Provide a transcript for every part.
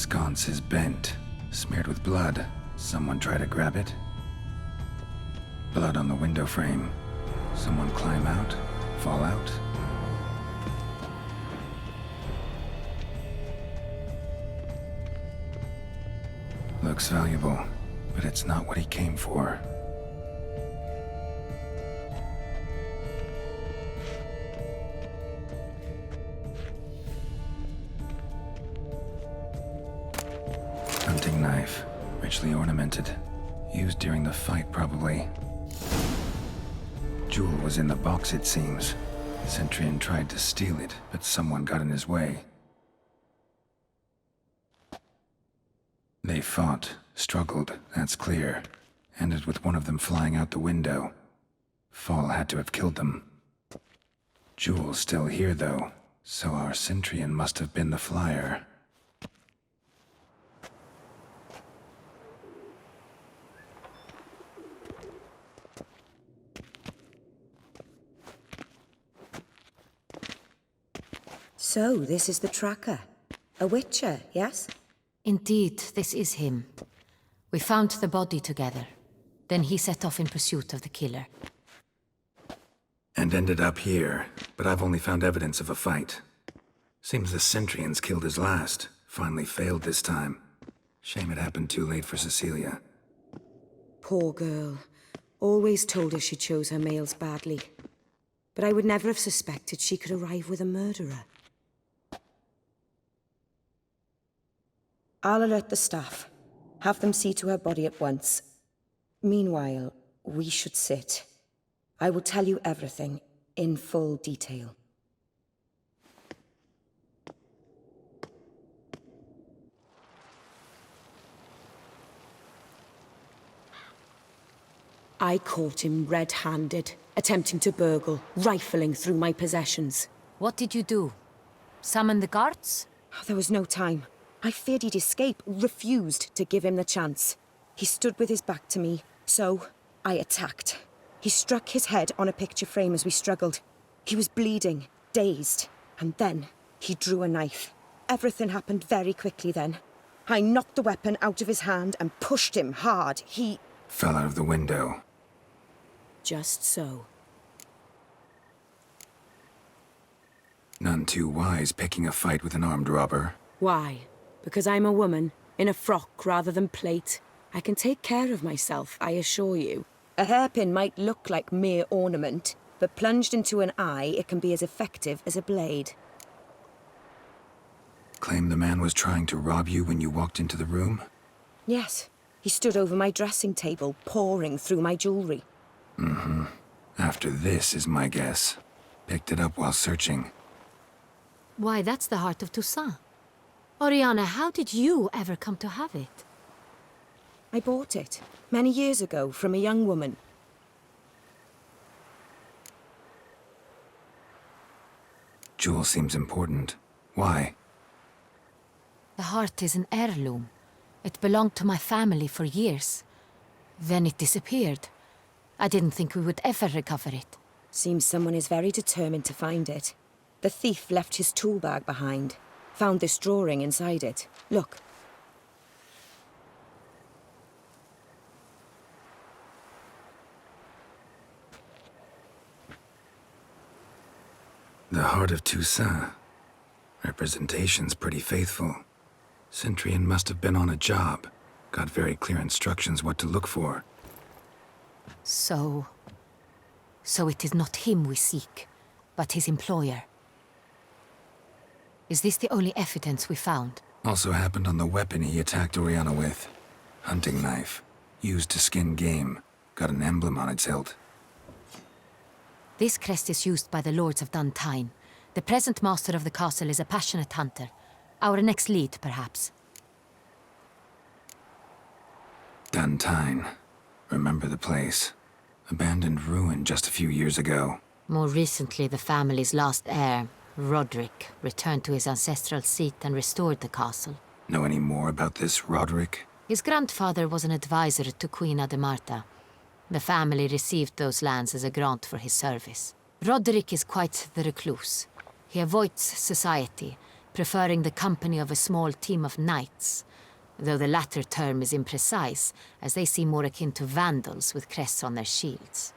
sconce is bent, smeared with blood. Someone try to grab it? Blood on the window frame. Someone climb out? Fall out? Looks valuable, but it's not what he came for. Hunting knife, richly ornamented. Used during the fight, probably. Jewel was in the box, it seems. Centurion tried to steal it, but someone got in his way. They fought, struggled, that's clear. Ended with one of them flying out the window. Fall had to have killed them. Jewel's still here, though, so our Centurion must have been the flyer. So, this is the tracker. A witcher, yes? Indeed, this is him. We found the body together. Then he set off in pursuit of the killer. And ended up here, but I've only found evidence of a fight. Seems the Centurions killed his last. Finally failed this time. Shame it happened too late for Cecilia. Poor girl. Always told her she chose her males badly. But I would never have suspected she could arrive with a murderer. I'll alert the staff. Have them see to her body at once. Meanwhile, we should sit. I will tell you everything, in full detail. I caught him red-handed, attempting to burgle, rifling through my possessions. What did you do? Summon the guards? There was no time. I feared he'd escape, refused to give him the chance. He stood with his back to me, so I attacked. He struck his head on a picture frame as we struggled. He was bleeding, dazed, and then he drew a knife. Everything happened very quickly then. I knocked the weapon out of his hand and pushed him hard. He Fell out of the window. Just so. None too wise picking a fight with an armed robber. Why? Because I'm a woman, in a frock rather than plate. I can take care of myself, I assure you. A hairpin might look like mere ornament, but plunged into an eye, it can be as effective as a blade. Claim the man was trying to rob you when you walked into the room? Yes. He stood over my dressing table, pouring through my jewelry. Mm-hmm. After this is my guess. Picked it up while searching. Why, that's the heart of Toussaint. Oriana, how did you ever come to have it? I bought it, many years ago, from a young woman. Jewel seems important. Why? The heart is an heirloom. It belonged to my family for years. Then it disappeared. I didn't think we would ever recover it. Seems someone is very determined to find it. The thief left his tool bag behind. Found this drawing inside it. Look. The heart of Toussaint. Representation's pretty faithful. Centurion must have been on a job. Got very clear instructions what to look for. So it is not him we seek, but his employer. Is this the only evidence we found? Also happened on the weapon he attacked Oriana with. Hunting knife. Used to skin game. Got an emblem on its hilt. This crest is used by the Lords of Duntine. The present master of the castle is a passionate hunter. Our next lead, perhaps. Duntine. Remember the place. Abandoned ruin just a few years ago. More recently, the family's last heir, Roderick, returned to his ancestral seat and restored the castle. Know any more about this Roderick? His grandfather was an advisor to Queen Ademarta. The family received those lands as a grant for his service. Roderick is quite the recluse. He avoids society, preferring the company of a small team of knights, though the latter term is imprecise, as they seem more akin to vandals with crests on their shields.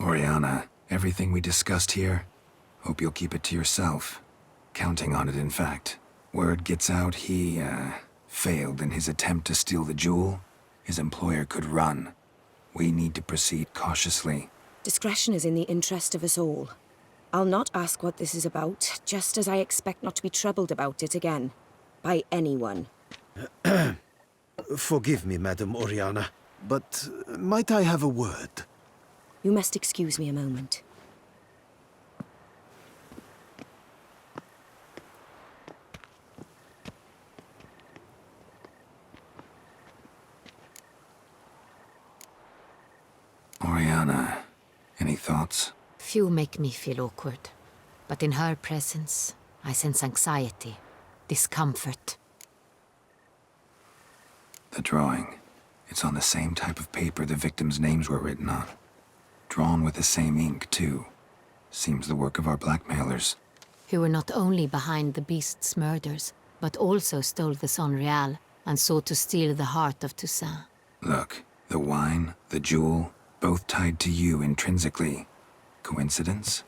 Oriana, everything we discussed here, hope you'll keep it to yourself. Counting on it, in fact. Word gets out he, failed in his attempt to steal the jewel. His employer could run. We need to proceed cautiously. Discretion is in the interest of us all. I'll not ask what this is about, just as I expect not to be troubled about it again. By anyone. Forgive me, Madam Oriana, but might I have a word? You must excuse me a moment. Oriana, any thoughts? Few make me feel awkward, but in her presence, I sense anxiety, discomfort. The drawing. It's on the same type of paper the victims' names were written on. Drawn with the same ink, too. Seems the work of our blackmailers. Who were not only behind the beast's murders, but also stole the Son Real and sought to steal the heart of Toussaint. Look, the wine, the jewel, both tied to you intrinsically. Coincidence?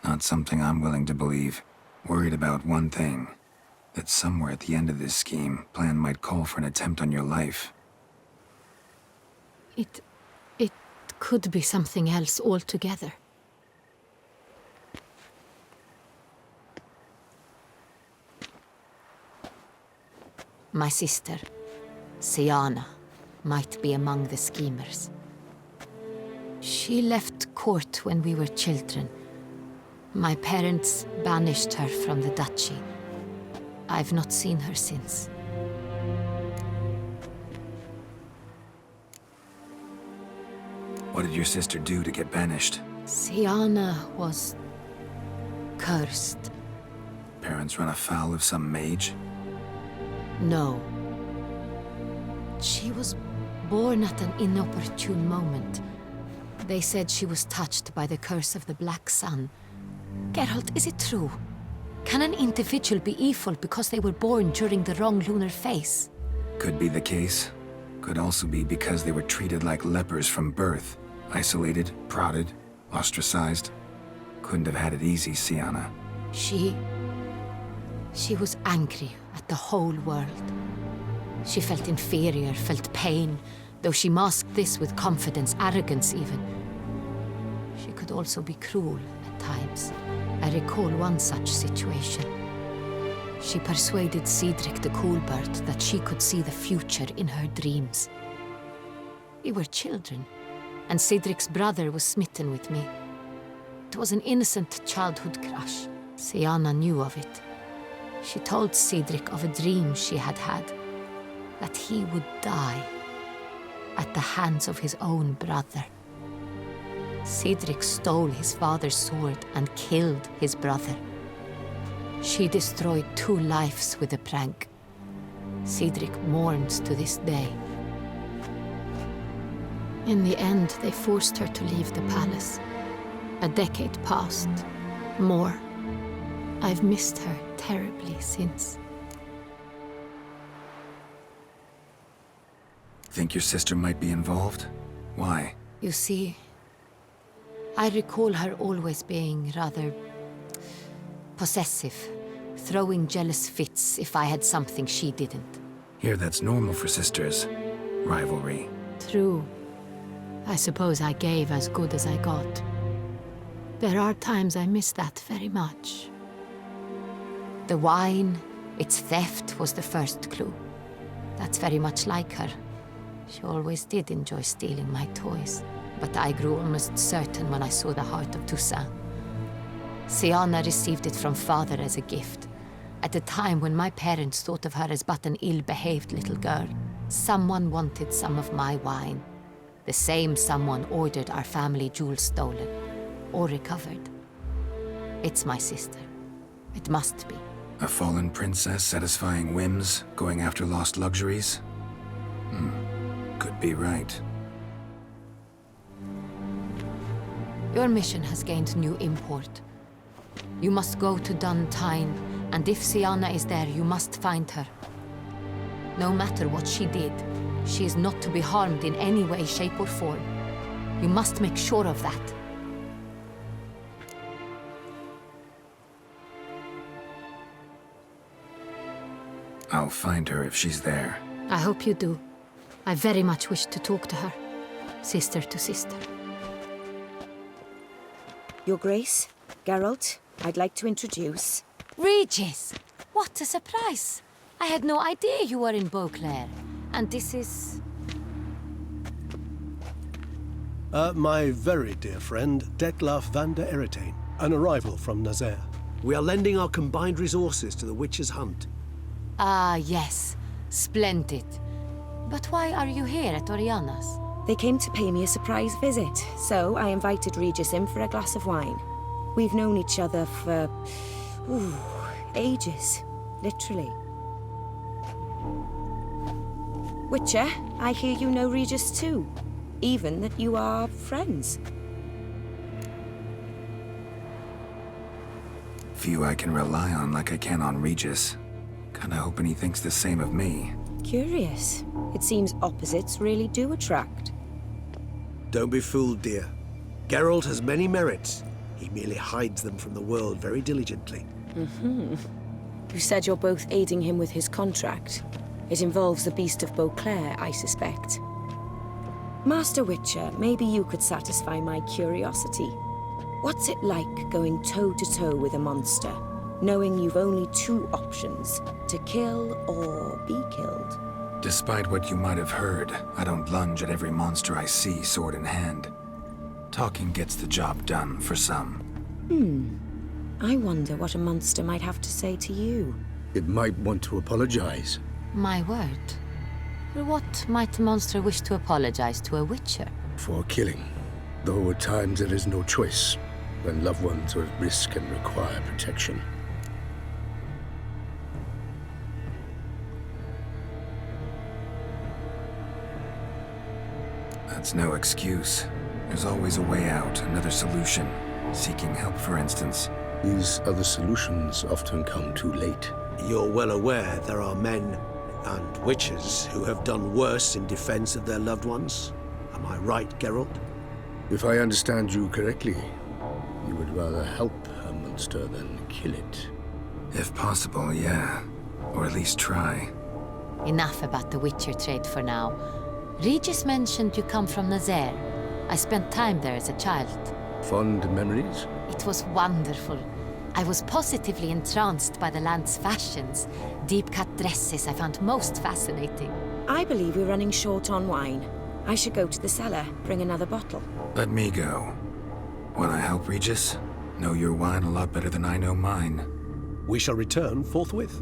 Not something I'm willing to believe. Worried about one thing. That somewhere at the end of this scheme, plan might call for an attempt on your life. It could be something else altogether. My sister, Siana, might be among the schemers. She left court when we were children. My parents banished her from the duchy. I've not seen her since. What did your sister do to get banished? Siana was cursed. Parents run afoul of some mage? No. She was born at an inopportune moment. They said she was touched by the curse of the Black Sun. Geralt, is it true? Can an individual be evil because they were born during the wrong lunar phase? Could be the case. Could also be because they were treated like lepers from birth. Isolated, prodded, ostracized. Couldn't have had it easy, Siana. She was angry at the whole world. She felt inferior, felt pain, though she masked this with confidence, arrogance even. She could also be cruel at times. I recall one such situation. She persuaded Cedric the Coolbird that she could see the future in her dreams. We were children, and Cedric's brother was smitten with me. It was an innocent childhood crush. Siana knew of it. She told Cedric of a dream she had had, that he would die at the hands of his own brother. Cedric stole his father's sword and killed his brother. She destroyed 2 lives with a prank. Cedric mourns to this day. In the end, they forced her to leave the palace. A decade passed. More. I've missed her terribly since. Think your sister might be involved? Why? You see, I recall her always being rather possessive, throwing jealous fits if I had something she didn't. Here, that's normal for sisters. Rivalry. True. I suppose I gave as good as I got. There are times I miss that very much. The wine, its theft, was the first clue. That's very much like her. She always did enjoy stealing my toys, but I grew almost certain when I saw the heart of Toussaint. Siana received it from father as a gift, at a time when my parents thought of her as but an ill-behaved little girl. Someone wanted some of my wine. The same someone ordered our family jewels stolen, or recovered. It's my sister. It must be. A fallen princess satisfying whims, going after lost luxuries? Could be right. Your mission has gained new import. You must go to Duntine, and if Sienna is there, you must find her. No matter what she did, she is not to be harmed in any way, shape, or form. You must make sure of that. I'll find her if she's there. I hope you do. I very much wish to talk to her. Sister to sister. Your Grace, Geralt, I'd like to introduce... Regis! What a surprise! I had no idea you were in Beauclair. And this is... My very dear friend, Detlaf van der Eretain, an arrival from Nazaire. We are lending our combined resources to the Witcher's hunt. Ah, yes. Splendid. But why are you here at Oriana's? They came to pay me a surprise visit, so I invited Regis in for a glass of wine. We've known each other for... ages. Literally. Witcher, I hear you know Regis too. Even that you are friends. Few I can rely on like I can on Regis. Kinda hoping he thinks the same of me. Curious. It seems opposites really do attract. Don't be fooled, dear. Geralt has many merits. He merely hides them from the world very diligently. You said you're both aiding him with his contract. It involves the Beast of Beauclair, I suspect. Master Witcher, maybe you could satisfy my curiosity. What's it like going toe-to-toe with a monster, knowing you've only two options, to kill or be killed? Despite what you might have heard, I don't lunge at every monster I see sword in hand. Talking gets the job done for some. I wonder what a monster might have to say to you. It might want to apologize. My word. What might a monster wish to apologize to a witcher? For killing. Though at times there is no choice, when loved ones are at risk and require protection. That's no excuse. There's always a way out, another solution. Seeking help, for instance. These other solutions often come too late. You're well aware there are men and witches who have done worse in defense of their loved ones. Am I right, Geralt? If I understand you correctly, you would rather help a monster than kill it. If possible, yeah. Or at least try. Enough about the witcher trade for now. Regis mentioned you come from Nazaire. I spent time there as a child. Fond memories? It was wonderful. I was positively entranced by the land's fashions. Deep-cut dresses I found most fascinating. I believe we're running short on wine. I should go to the cellar, bring another bottle. Let me go. Wanna help, Regis? Know your wine a lot better than I know mine. We shall return forthwith.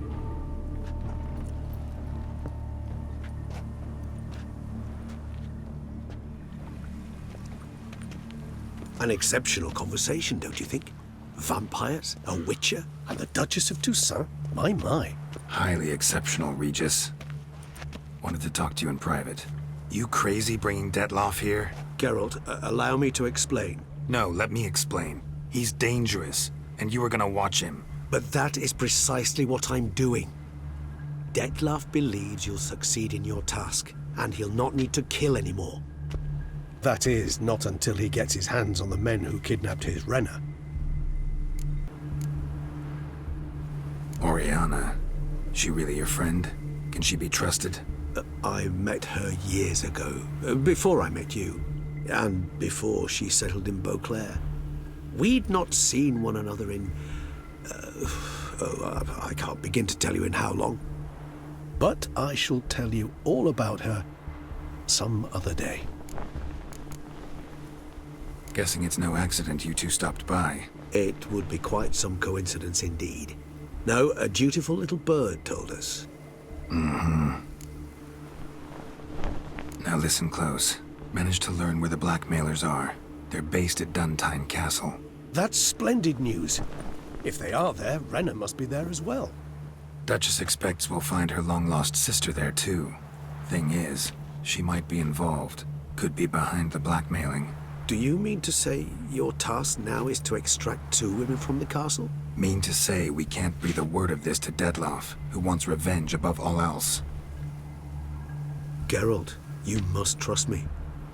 An exceptional conversation, don't you think? Vampires, a witcher, and the Duchess of Toussaint? My. Highly exceptional, Regis. Wanted to talk to you in private. You crazy bringing Detlaf here? Geralt, allow me to explain. No, let me explain. He's dangerous, and you were gonna watch him. But that is precisely what I'm doing. Detlaf believes you'll succeed in your task, and he'll not need to kill anymore. That is, not until he gets his hands on the men who kidnapped his Renna. Oriana. She really your friend? Can she be trusted? I met her years ago, before I met you, and before she settled in Beauclair. We'd not seen one another in... I can't begin to tell you in how long. But I shall tell you all about her some other day. Guessing it's no accident you two stopped by. It would be quite some coincidence indeed. No, a dutiful little bird told us. Now listen close. Managed to learn where the blackmailers are. They're based at Duntine Castle. That's splendid news. If they are there, Renna must be there as well. Duchess expects we'll find her long-lost sister there too. Thing is, she might be involved. Could be behind the blackmailing. Do you mean to say your task now is to extract 2 women from the castle? Mean to say we can't breathe a word of this to Dettlaff, who wants revenge above all else. Geralt, you must trust me.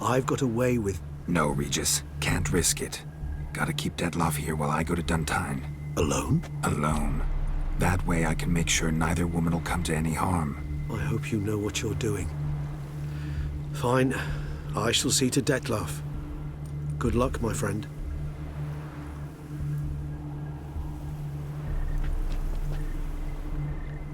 I've got a way with... No, Regis. Can't risk it. Gotta keep Dettlaff here while I go to Duntine. Alone? Alone. That way I can make sure neither woman will come to any harm. I hope you know what you're doing. Fine. I shall see to Dettlaff. Good luck, my friend.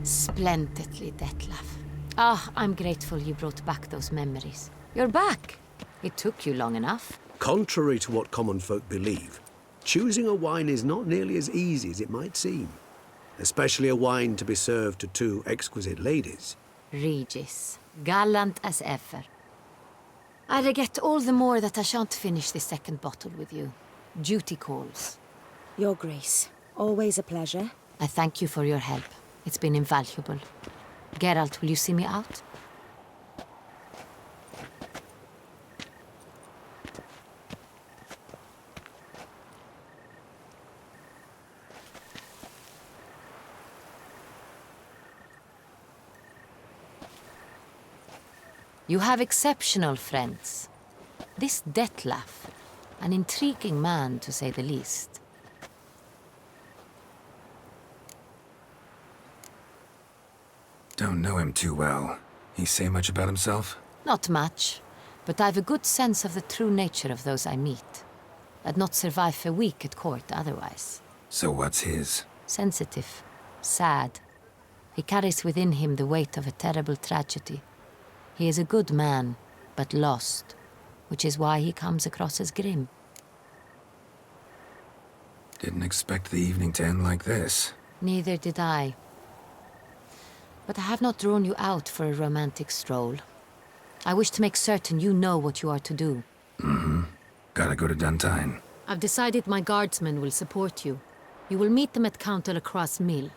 Splendidly, Dettlaff. Ah, I'm grateful you brought back those memories. You're back. It took you long enough. Contrary to what common folk believe, choosing a wine is not nearly as easy as it might seem. Especially a wine to be served to 2 exquisite ladies. Regis, gallant as ever. I regret all the more that I shan't finish the 2nd bottle with you. Duty calls. Your Grace, always a pleasure. I thank you for your help. It's been invaluable. Geralt, will you see me out? You have exceptional friends. This Dettlaff, an intriguing man to say the least. Don't know him too well. He say much about himself? Not much, but I've a good sense of the true nature of those I meet. I'd not survive a week at court otherwise. So what's his? Sensitive, sad. He carries within him the weight of a terrible tragedy. He is a good man, but lost, which is why he comes across as grim. Didn't expect the evening to end like this. Neither did I. But I have not drawn you out for a romantic stroll. I wish to make certain you know what you are to do. Gotta go to Duntine. I've decided my guardsmen will support you. You will meet them at Count de la Croix Mill.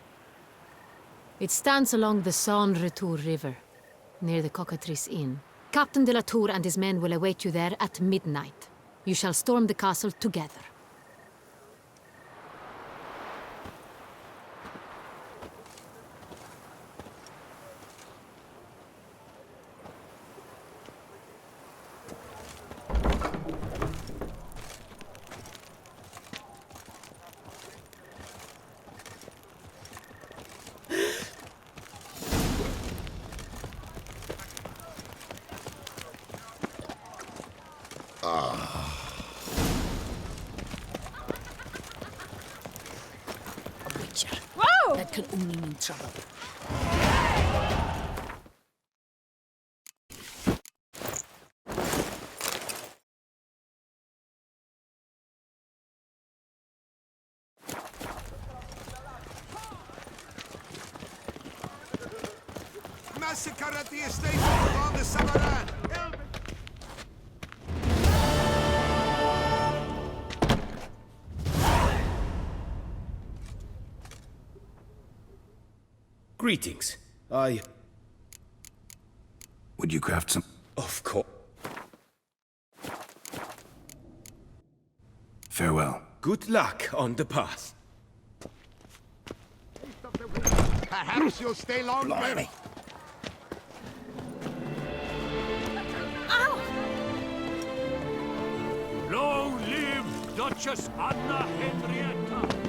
It stands along the Saône-Retour River, near the Cockatrice Inn. Captain de la Tour and his men will await you there at midnight. You shall storm the castle together. A witcher. That can only mean trouble. Massacre at the estate of the Samaran! Greetings. Would you craft some? Of course. Farewell. Good luck on the path. Perhaps you'll stay long. Blimey. Long live Duchess Anna Henrietta!